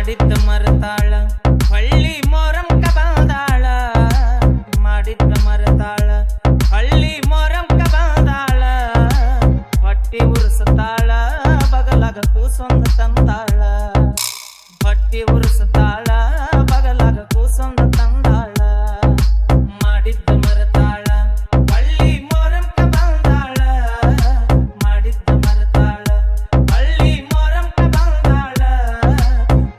ಮಾಡಿದ್ದ ಮರತಾಳ ಹಳ್ಳಿ ಮೊರಂಕ ಬಂದಾಳ ಮಾಡಿದ್ದ ಮರತಾಳ ಹಳ್ಳಿ ಮೊರಂಕ ಬಂದಾಳ ಹೊಟ್ಟಿ ಉರ್ಸತಾಳ ಬಗಲಾಗ ಕೂಸೊಂದ ತಂದಾಳ ಹೊಟ್ಟಿ ಉರ್ಸತಾಳ ಬಗಲಾಗ ಕೂಸೊಂದ ತಂದಾಳ ಮಾಡಿದ್ದ ಮರತಾಳ ಹಳ್ಳಿ ಮೊರಂಕ ಬಂದಾಳ ಮಾಡಿದ್ದ ಮರತಾಳ ಹಳ್ಳಿ ಮೊರಂಕ ಬಂದಾಳ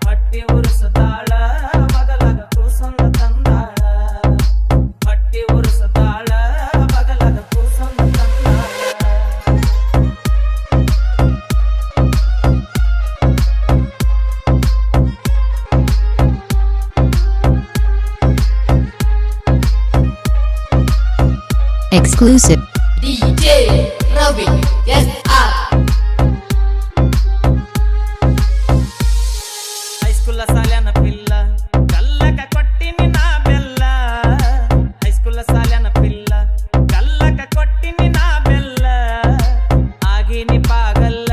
ಹೊಟ್ಟಿ ಉರ್ಸತಾಳ ಬಗಲಾಗ ಕೂಸೊಂದ ತಂದಾಳ ಹೊಟ್ಟಿ ಉರ್ಸತಾಳ ಬಗಲಾಗ ಕೂಸೊಂದ ತಂದಾಳ Exclusive DJ Ravi SR ಹೈಸ್ಕೂಲ ಸಾಲ್ಯಾನ ಪಿಲ್ಲ ಗಲ್ಲಕ ಕೊಟ್ಟಿನಿ ನಾ ಬೆಲ್ಲ ಹೈಸ್ಕೂಲ ಸಾಲ್ಯಾನ ಪಿಲ್ಲ ಗಲ್ಲಕ ಕೊಟ್ಟಿನಿ ನಾ ಬೆಲ್ಲ ಆಗಿನಿ ಪಾಗಲ್ಲ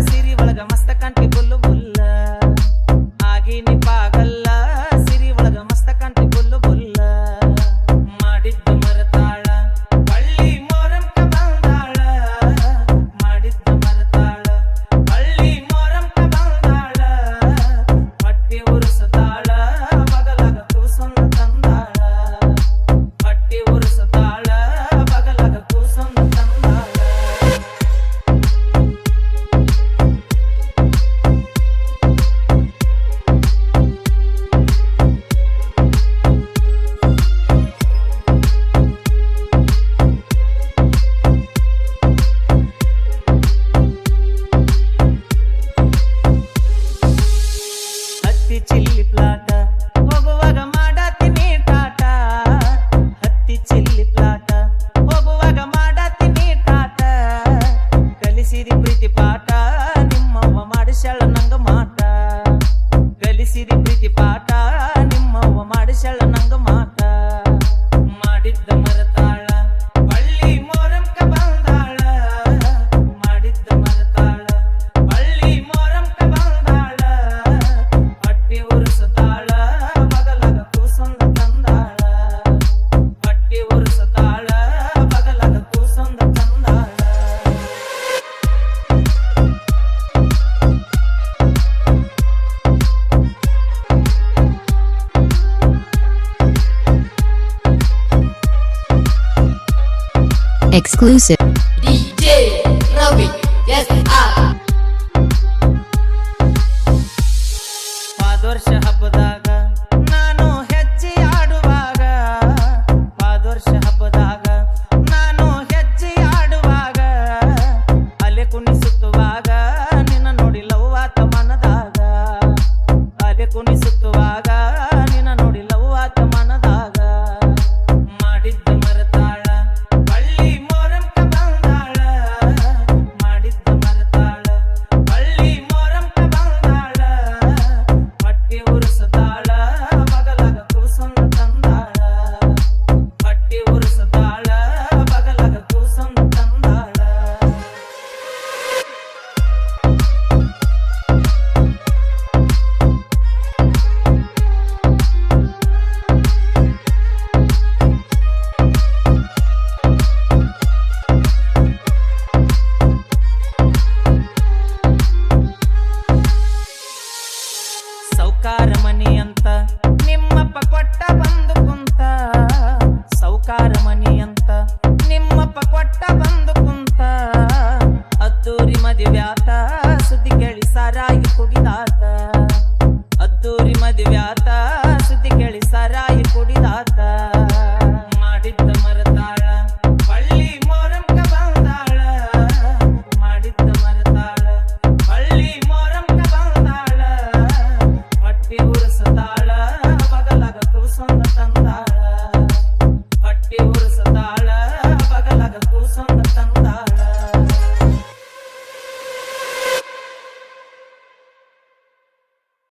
ಸಿರಿ ಒಳಗ ಮಸ್ತ ಕಂಟಿ ಬುಲ್ಲು ಬುಲ್ಲ ಆಗಿನಿ ಪಾಗಲ್ಲ ಸಿರಿ ಒಳಗ ಮಸ್ತ ಕಂಟಿ ಬುಲ್ಲು ಬುಲ್ಲ ಮಾಡಿದ್ದ ಮರತಾಳ ಹಳ್ಳಿ ಮೊರಂಕ ಬಂದಾಳ ಮಾಡಿದ್ದ ಮರತಾಳ ಹಳ್ಳಿ ಮೊರಂಕ ಬಂದಾಳ ಹೊಟ್ಟಿ ಉರ್ಸತಾಳ ಬಗಲಾಗ ಕೂಸೊಂದ ತಂದಾಳ ಹೊಟ್ಟಿ ಉರ್ಸತಾಳ ಬಗಲಾಗ ಕೂಸೊಂದ ತಂದಾಳ ಹತ್ತಿ ಚಿಲ್ಲಿ ಪ್ಲಾಟ ಹೋಗುವಾಗ ಮಾಡತೀನಿ ಟಾಟ ಹತ್ತಿ ಚಿಲ್ಲಿ ಪ್ಲಾಟ ಹೋಗುವಾಗ ಮಾಡತೀನಿ ಟಾಟ ಕಲಿಸಿರಿ ಪ್ರೀತಿ ಪಾಠ ನಿಮ್ಮವ್ವ ಮಾಡಿಸ್ಯಾಳ ನಂಗ ಮಾಟ ಕಲಿಸಿರಿ ಪ್ರೀತಿ ಪಾಠ ನಿಮ್ಮವ್ವ ಮಾಡಿಸ್ಯಾಳ ನಂಗ ಮಾಟ ಮಾಡಿದ್ದ ಮರತಾಳ ಹಳ್ಳಿ ಮೊರಂಕ ಬಂದಾಳ ಮಾಡಿದ್ದ ಮರತಾಳ ಹಳ್ಳಿ ಮೊರಂಕ ಬಂದಾಳ ಹೊಟ್ಟಿ ಉರ್ಸತಾಳ ಬಗಲಾಗ ಕೂಸೊಂದ ತಂದಾಳ ಹೊಟ್ಟಿ ಉರ್ಸತಾಳ ಬಗಲಾಗ ಕೂಸೊಂದ ತಂದಾಳ Exclusive